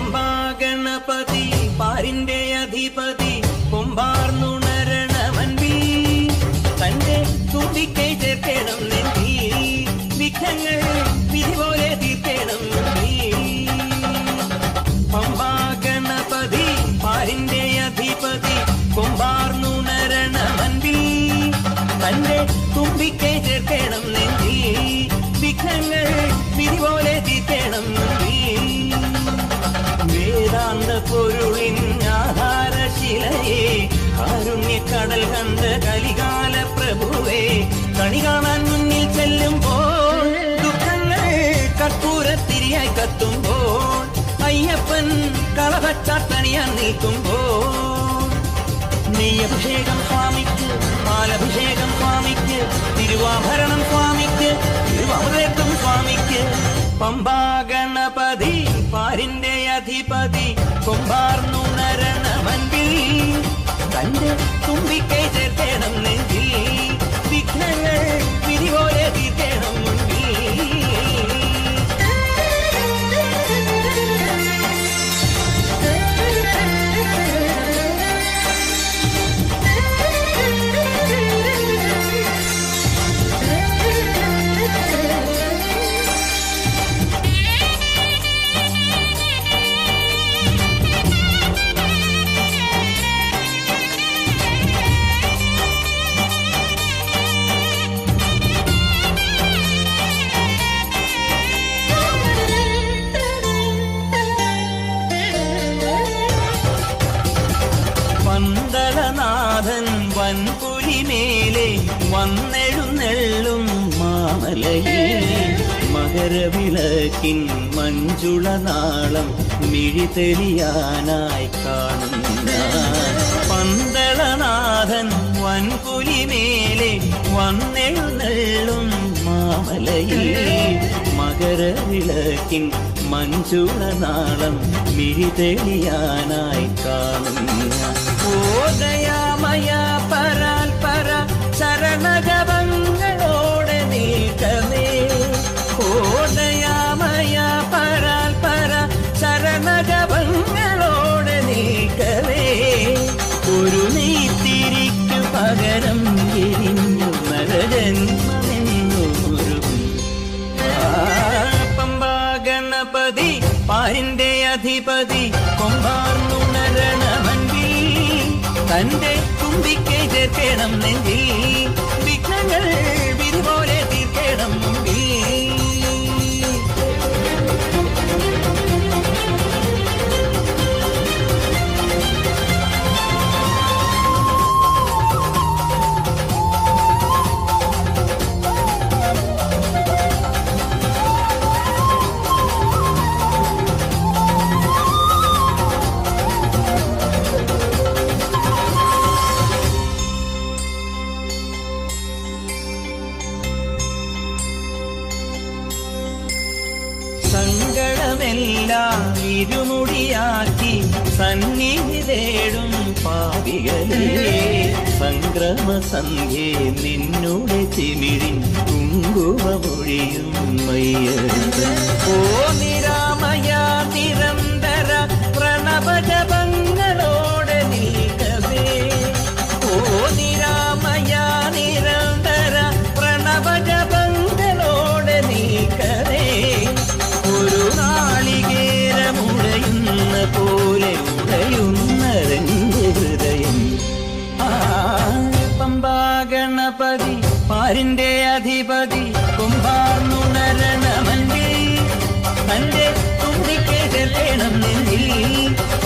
പമ്പാഗണപതി പാരിന്റെ അധിപതി കൊമ്പാർന്നുണരണമൻപി തന്റെ തുമ്പിക്കൈ ചേർക്കണം നെഞ്ചി വിഘ്നങ്ങൾ വിധി പോലെ തീർക്കണം പമ്പാഗണപതി പാരിന്റെ അധിപതി കൊമ്പാർന്നുണരണമൻപിൽ തന്റെ തുമ്പിക്കൈ ചേർക്കണം നെഞ്ചി വിഘ്നങ്ങൾ വിധി പോലെ തീർക്കണം വേദാന്ത പൊരുളിൻ ആധാരശിലയെ കാരുണ്യക്കടൽ കണ്ട കലികാല പ്രഭുവേ കണി കാണാൻ മുന്നിൽ ചെല്ലുമ്പോൾ ദുഃഖങ്ങൾ കർപ്പൂരത്തിരിയായി കത്തുമ്പോൾ അയ്യപ്പൻ കളഭച്ചാട്ടണിയാൻ നിൽക്കുമ്പോൾ നെയ്യഭിഷേകം സ്വാമിക്ക് പാലഭിഷേകം സ്വാമിക്ക് തിരുവാഭരണം സ്വാമിക്ക് തിരുവാഭരണം സ്വാമിക്ക് പമ്പാഗണപതി പാരിന്റെ അധിപതി കൊമ്പാർന്നുണരണമൻപിൽ തന്റെ തുമ്പിക്കൈ ചേർക്കണം നെഞ്ചിൽ വിഘ്നങ്ങൾ വിധി പോലെ തീർക്കണം പന്തളനാഥൻ വൻപുലിമേലെ വന്നെഴുന്നെള്ളും മാമലയിൽ മകരവിളക്കിൻ മഞ്ജുളനാളം മിഴിതെളിയാനായി കാണുന്ന പന്തളനാഥൻ വൻപുലിമേലെ വന്നെഴുന്നെള്ളും മാമലയിൽ മകരവിളക്കിൻ മഞ്ജുളനാളം മിഴിതെളിയാനായി കാണുന്ന ഓദയാമയ പരാൽ പര ശരണജപങ്ങളോടെ നീക്കമേ ഓദയാമയ പരാൽ പര ശരണജപങ്ങളോടെ നീക്കമേ ഒരു നീത്തിരിക്കു പകരം എരിഞ്ഞു നരജന്മമെന്നൊരു പമ്പാഗണപതി പാരിന്റെ അധിപതി കൊമ്പാർന്നുണരണമൻപിൽ തന്റെ തുമ്പിക്കൈ ചേർക്കണം നെഞ്ചിൽ വിഘ്നങ്ങൾ വിധി പോലെ തീർക്കണം മുമ്പിൽ സങ്കടമെല്ലാം ഇരുമുടിയാക്കി സന്നിധി തേടും പാപികളെ സംക്രമസന്ധ്യേ നിന്നുടെ ചിമിഴിൻ കുങ്കുമൊഴിയും മയ്യപ്പൻ ഓ നിരാമയ നിരന്തര പ്രണവജപങ്ങളോടെ നീക്കവേ ഓ നിരാമയ നിരന്തര പ്രണവജപങ്ങളോടെ നീക്കവേ ഒരു നാളികേരമുടയുന്ന പോലെ ഉടയുന്നതെന്റെ ഹൃദയം പമ്പാഗണപതി പാരിന്റെ അധിപതി കൊമ്പാർന്നുണരണമൻപിൽ തന്റെ തുമ്പിക്കൈ ചേർക്കണം നെഞ്ചിൽ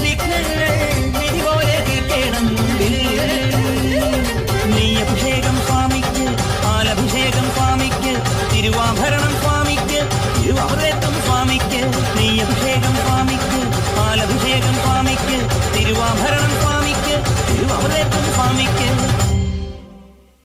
വിഘ്നങ്ങൾ വിധി പോലെ തീർക്കണം മുമ്പിൽ നെയ്യഭിഷേകം സ്വാമിക്ക് പാലഭിഷേകം സ്വാമിക്ക് തിരുവാഭരണം സ്വാമിക്ക് തിരുവാഭരണം സ്വാമിക്ക് നെയ്യഭിഷേകം സ്വാമിക്ക് പാലഭിഷേകം സ്വാമിക്ക് തിരുവാഭരണം സ്വാമിക്ക് തിരുവാഭരണം സ്വാമിക്ക്